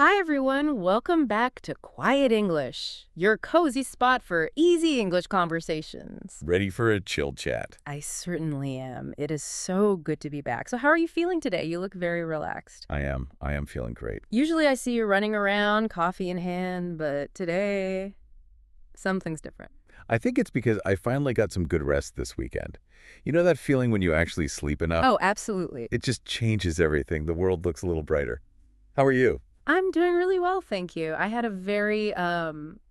Hi, everyone. Welcome back to Quiet English, your cozy spot for easy English conversations. Ready for a chill chat. I certainly am. It is so good to be back. So how are you feeling today? You look very relaxed. I am feeling great. Usually I see you running around, coffee in hand, but today, something's different. I think it's because I finally got some good rest this weekend. You know that feeling when you actually sleep enough? Oh, absolutely. It just changes everything. The world looks a little brighter. How are you? I'm doing really well, thank you. I had a very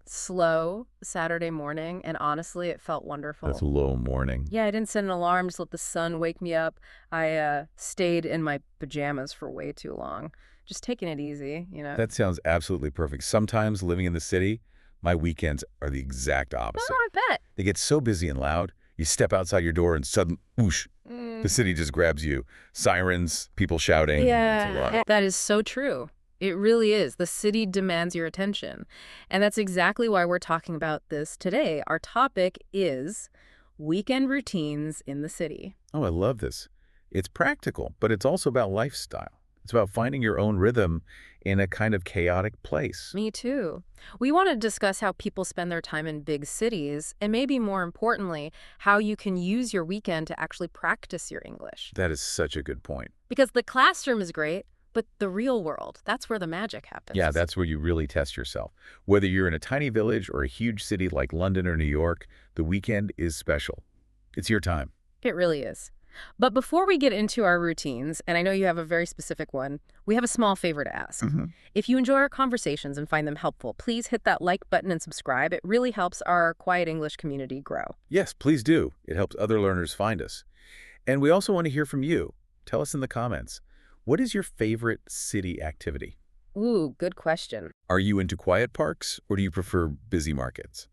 slow Saturday morning, and honestly, it felt wonderful. That's a low morning. Yeah, I didn't set an alarm, just let the sun wake me up. I stayed in my pajamas for way too long. Just taking it easy. That sounds absolutely perfect. Sometimes living in the city, my weekends are the exact Oh, opposite. I bet. They get so busy and loud, you step outside your door and suddenly, whoosh, the city just grabs you. Sirens, people shouting. It's a lot. That is so true. It really is. The city demands your attention. And that's exactly why we're talking about this today. Our topic is weekend routines in the city. Oh, I love this. It's practical, but it's also about lifestyle. It's about finding your own rhythm in a kind of chaotic place. Me too. We want to discuss how people spend their time in big cities, and maybe more importantly, how you can use your weekend to actually practice your English. That is such a good point. Because the classroom is great, but the real world, that's where the magic happens. Yeah, that's where you really test yourself. Whether you're in a tiny village or a huge city like London or New York, the weekend is special. It's your time. It really is. But before we get into our routines, and I know you have a very specific one, we have a small favor to ask. If you enjoy our conversations and find them helpful, please hit that like button and subscribe. It really helps our Quiet English community grow. Yes, please do. It helps other learners find us. And we also want to hear from you. Tell us in the comments. What is your favorite city activity? Ooh, good question. Are you into quiet parks or do you prefer busy markets?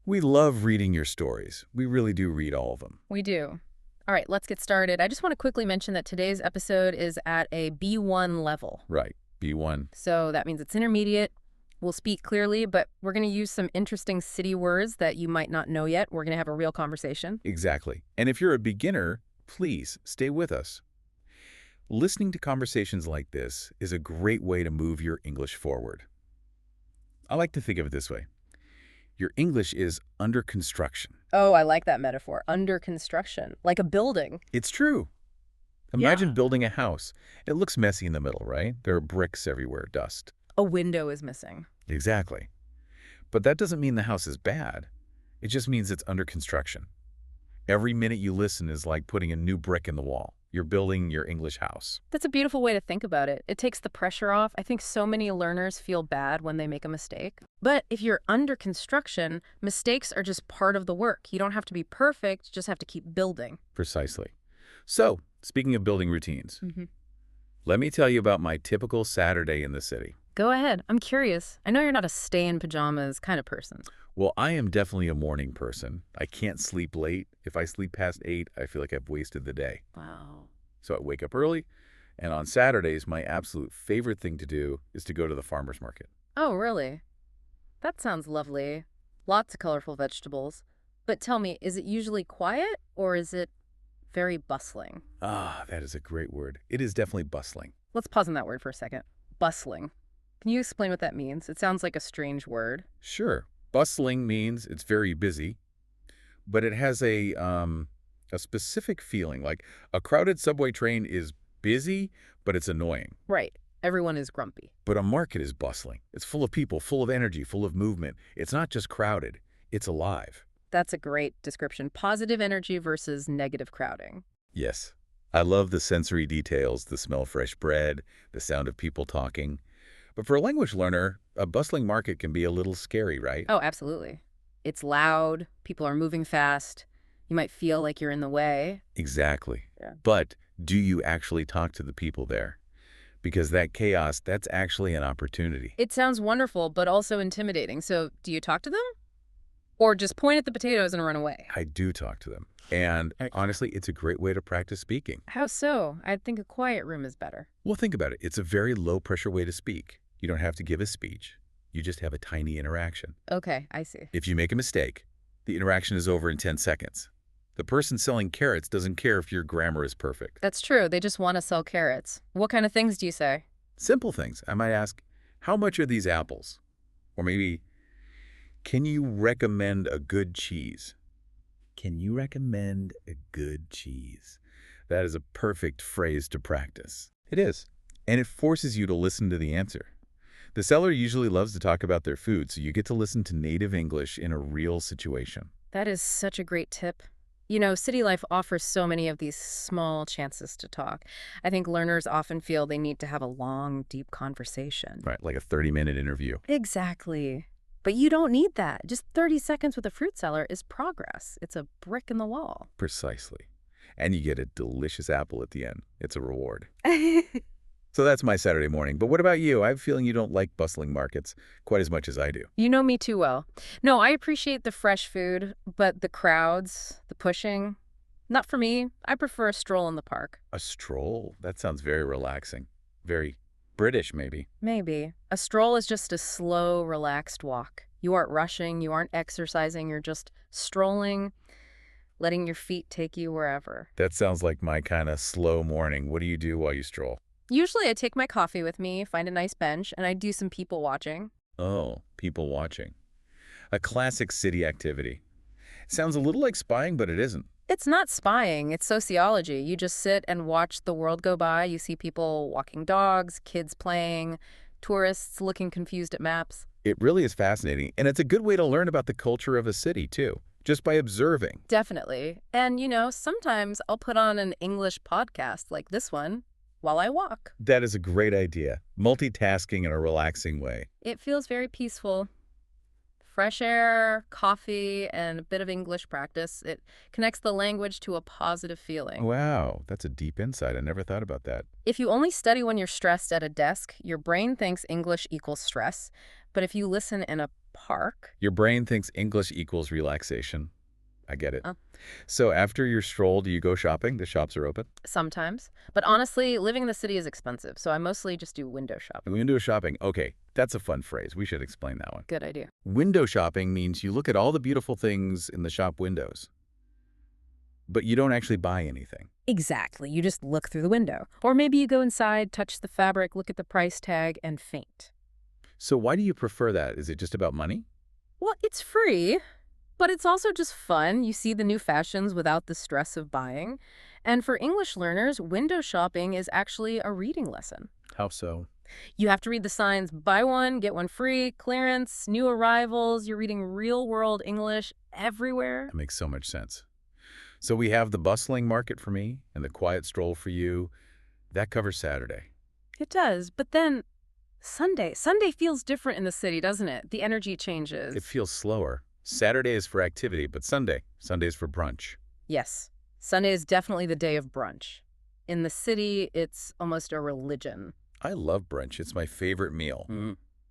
We love reading your stories. We really do read all of them. We do. All right, let's get started. I just want to quickly mention that today's episode is at a B1 level. Right, B1. So that means it's intermediate. We'll speak clearly, but we're going to use some interesting city words that you might not know yet. We're going to have a real conversation. Exactly. And if you're a beginner, please stay with us. Listening to conversations like this is a great way to move your English forward. I like to think of it this way. Your English is under construction. Oh, I like that metaphor. Under construction, like a building. It's true. Imagine building a house. It looks messy in the middle, right? There are bricks everywhere, dust. A window is missing. Exactly. But that doesn't mean the house is bad. It just means it's under construction. Every minute you listen is like putting a new brick in the wall. You're building your English house. That's a beautiful way to think about it. It takes the pressure off. I think so many learners feel bad when they make a mistake. But if you're under construction, mistakes are just part of the work. You don't have to be perfect, you just have to keep building. Precisely. So, speaking of building routines, let me tell you about my typical Saturday in the city. Go ahead. I'm curious. I know you're not a stay-in-pajamas kind of person. Well, I am definitely a morning person. I can't sleep late. If I sleep past 8, I feel like I've wasted the day. Wow. So I wake up early, and on Saturdays, my absolute favorite thing to do is to go to the farmer's market. Oh, really? That sounds lovely. Lots of colorful vegetables. But tell me, is it usually quiet or is it very bustling? Ah, that is a great word. It is definitely bustling. Let's pause on that word for a second. Bustling. Can you explain what that means? It sounds like a strange word. Sure. Bustling means it's very busy, but it has a specific feeling. Like a crowded subway train is busy, but it's annoying. Right. Everyone is grumpy. But a market is bustling. It's full of people, full of energy, full of movement. It's not just crowded. It's alive. That's a great description. Positive energy versus negative crowding. Yes. I love the sensory details, the smell of fresh bread, the sound of people talking. But for a language learner, a bustling market can be a little scary, right? Oh, absolutely. It's loud. People are moving fast. You might feel like you're in the way. Exactly. Yeah. But do you actually talk to the people there? Because that chaos, that's actually an opportunity. It sounds wonderful, but also intimidating. So do you talk to them? Or just point at the potatoes and run away? I do talk to them. And honestly, it's a great way to practice speaking. How so? I think a quiet room is better. Well, think about it. It's a very low-pressure way to speak. You don't have to give a speech. You just have a tiny interaction. Okay, I see. If you make a mistake, the interaction is over in 10 seconds. The person selling carrots doesn't care if your grammar is perfect. That's true. They just want to sell carrots. What kind of things do you say? Simple things. I might ask, how much are these apples? Or maybe, can you recommend a good cheese? Can you recommend a good cheese? That is a perfect phrase to practice. It is. And it forces you to listen to the answer. The seller usually loves to talk about their food, so you get to listen to native English in a real situation. That is such a great tip. You know, city life offers so many of these small chances to talk. I think learners often feel they need to have a long, deep conversation. Right, like a 30-minute interview. Exactly. But you don't need that. Just 30 seconds with a fruit seller is progress. It's a brick in the wall. Precisely. And you get a delicious apple at the end. It's a reward. So that's my Saturday morning. But what about you? I have a feeling you don't like bustling markets quite as much as I do. You know me too well. No, I appreciate the fresh food, but the crowds, the pushing, not for me. I prefer a stroll in the park. A stroll? That sounds very relaxing. Very British, maybe. Maybe. A stroll is just a slow, relaxed walk. You aren't rushing, you aren't exercising, you're just strolling, letting your feet take you wherever. That sounds like my kind of slow morning. What do you do while you stroll? Usually I take my coffee with me, find a nice bench, and I do some people watching. Oh, people watching. A classic city activity. Sounds a little like spying, but it isn't. It's not spying, it's sociology. You just sit and watch the world go by. You see people walking dogs, kids playing, tourists looking confused at maps. It really is fascinating, and it's a good way to learn about the culture of a city, too, just by observing. Definitely. And, you know, sometimes I'll put on an English podcast like this one while I walk. That is a great idea. Multitasking in a relaxing way. It feels very peaceful. Fresh air, coffee, and a bit of English practice. It connects the language to a positive feeling. Wow, that's a deep insight. I never thought about that. If you only study when you're stressed at a desk, your brain thinks English equals stress. But if you listen in a park... Your brain thinks English equals relaxation. I get it. So after your stroll, do you go shopping? The shops are open? Sometimes. But honestly, living in the city is expensive, so I mostly just do window shopping. Window shopping. Okay, that's a fun phrase. We should explain that one. Good idea. Window shopping means you look at all the beautiful things in the shop windows, but you don't actually buy anything. Exactly. You just look through the window. Or maybe you go inside, touch the fabric, look at the price tag, and faint. So why do you prefer that? Is it just about money? Well, it's free. But it's also just fun. You see the new fashions without the stress of buying. And for English learners, window shopping is actually a reading lesson. How so? You have to read the signs, buy one, get one free, clearance, new arrivals. You're reading real-world English everywhere. That makes so much sense. So we have the bustling market for me and the quiet stroll for you. That covers Saturday. It does, but then Sunday. Sunday feels different in the city, doesn't it? The energy changes. It feels slower. Saturday is for activity, but Sunday is for brunch. Yes. Sunday is definitely the day of brunch. In the city, it's almost a religion. I love brunch. It's my favorite meal.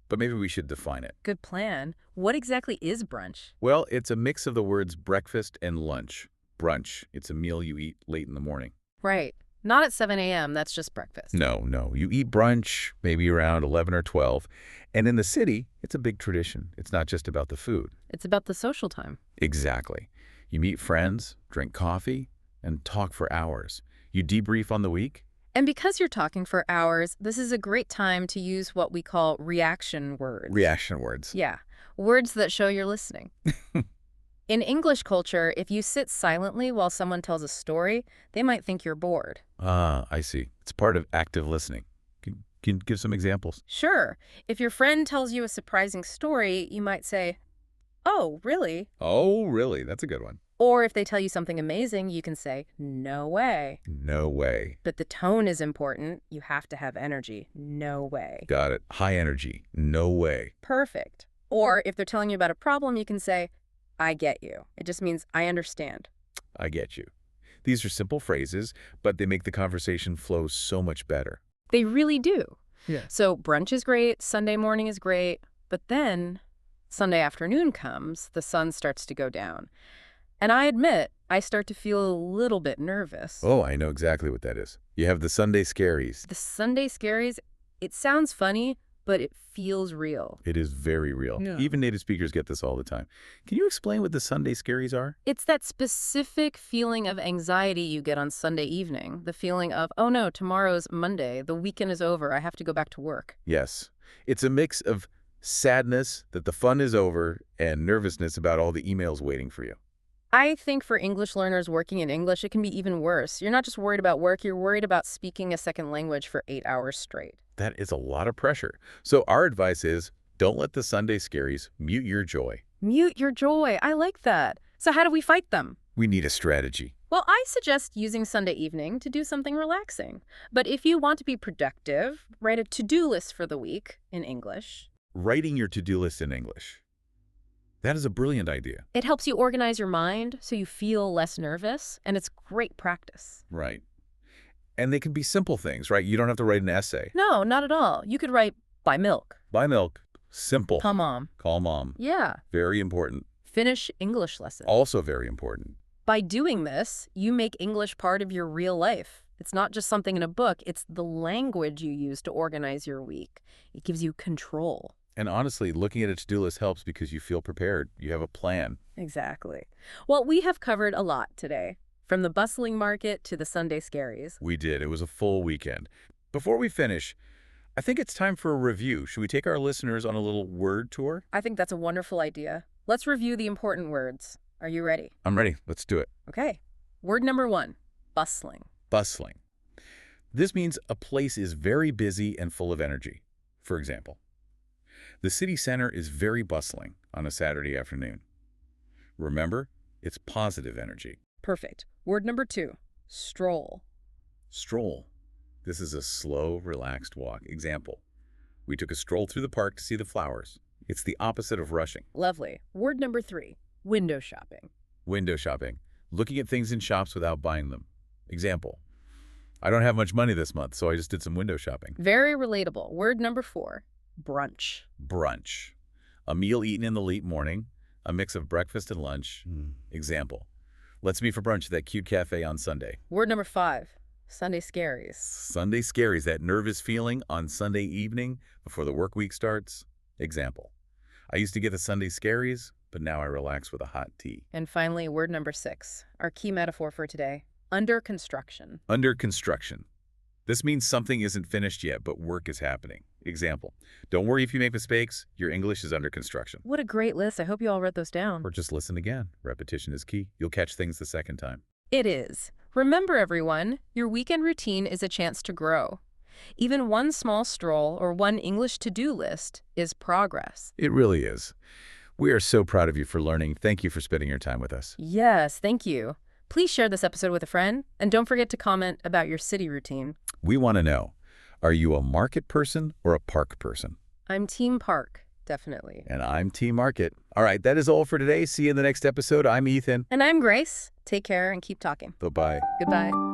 But maybe we should define it. Good plan. What exactly is brunch? Well, it's a mix of the words breakfast and lunch. Brunch, it's a meal you eat late in the morning. Right. Not at 7 a.m., that's just breakfast. No. You eat brunch maybe around 11 or 12. And in the city, it's a big tradition. It's not just about the food. It's about the social time. Exactly. You meet friends, drink coffee, and talk for hours. You debrief on the week. And because you're talking for hours, this is a great time to use what we call reaction words. Reaction words. Yeah. Words that show you're listening. In English culture, if you sit silently while someone tells a story, they might think you're bored. Ah, I see. It's part of active listening. Can you give some examples? Sure. If your friend tells you a surprising story, you might say, "Oh, really?" Oh, really? That's a good one. Or if they tell you something amazing, you can say, "No way." No way. But the tone is important. You have to have energy. No way. Got it. High energy. No way. Perfect. Or if they're telling you about a problem, you can say, "I get you." It just means I understand. I get you. These are simple phrases, but they make the conversation flow so much better. They really do. Yeah. So brunch is great, Sunday morning is great, but then Sunday afternoon comes, the sun starts to go down. And I admit, I start to feel a little bit nervous. Oh, I know exactly what that is. You have the Sunday Scaries. The Sunday Scaries, it sounds funny, but it feels real. It is very real. Yeah. Even native speakers get this all the time. Can you explain what the Sunday Scaries are? It's that specific feeling of anxiety you get on Sunday evening. The feeling of, oh no, tomorrow's Monday, the weekend is over, I have to go back to work. Yes. It's a mix of sadness that the fun is over and nervousness about all the emails waiting for you. I think for English learners working in English, it can be even worse. You're not just worried about work, you're worried about speaking a second language for 8 hours straight. That is a lot of pressure. So our advice is, don't let the Sunday Scaries mute your joy. Mute your joy. I like that. So how do we fight them? We need a strategy. Well, I suggest using Sunday evening to do something relaxing. But if you want to be productive, write a to-do list for the week in English. Writing your to-do list in English. That is a brilliant idea. It helps you organize your mind so you feel less nervous, and it's great practice. Right. And they can be simple things, right? You don't have to write an essay. No, not at all. You could write, buy milk. Buy milk. Simple. Call mom. Call mom. Yeah. Very important. Finish English lesson. Also very important. By doing this, you make English part of your real life. It's not just something in a book. It's the language you use to organize your week. It gives you control. And honestly, looking at a to-do list helps because you feel prepared. You have a plan. Exactly. Well, we have covered a lot today, from the bustling market to the Sunday Scaries. We did. It was a full weekend. Before we finish, I think it's time for a review. Should we take our listeners on a little word tour? I think that's a wonderful idea. Let's review the important words. Are you ready? I'm ready. Let's do it. Okay. Word number 1, bustling. Bustling. This means a place is very busy and full of energy. For example, the city center is very bustling on a Saturday afternoon. Remember, it's positive energy. Perfect. Word number 2, stroll. Stroll. This is a slow, relaxed walk. Example, we took a stroll through the park to see the flowers. It's the opposite of rushing. Lovely. Word number 3, window shopping. Window shopping. Looking at things in shops without buying them. Example, I don't have much money this month, so I just did some window shopping. Very relatable. Word number 4, brunch. Brunch. A meal eaten in the late morning, a mix of breakfast and lunch. Example, let's meet for brunch at that cute cafe on Sunday. Word number 5, Sunday Scaries. Sunday Scaries, that nervous feeling on Sunday evening before the work week starts. Example, I used to get the Sunday Scaries, but now I relax with a hot tea. And finally, word number 6, our key metaphor for today, under construction. Under construction. This means something isn't finished yet, but work is happening. Example, don't worry if you make mistakes, your English is under construction. What a great list. I hope you all wrote those down. Or just listen again. Repetition is key. You'll catch things the second time. It is. Remember, everyone, your weekend routine is a chance to grow. Even one small stroll or one English to-do list is progress. It really is. We are so proud of you for learning. Thank you for spending your time with us. Yes, thank you. Please share this episode with a friend, and don't forget to comment about your city routine. We want to know, are you a market person or a park person? I'm Team Park, definitely. And I'm Team Market. All right, that is all for today. See you in the next episode. I'm Ethan. And I'm Grace. Take care and keep talking. Bye-bye. Goodbye.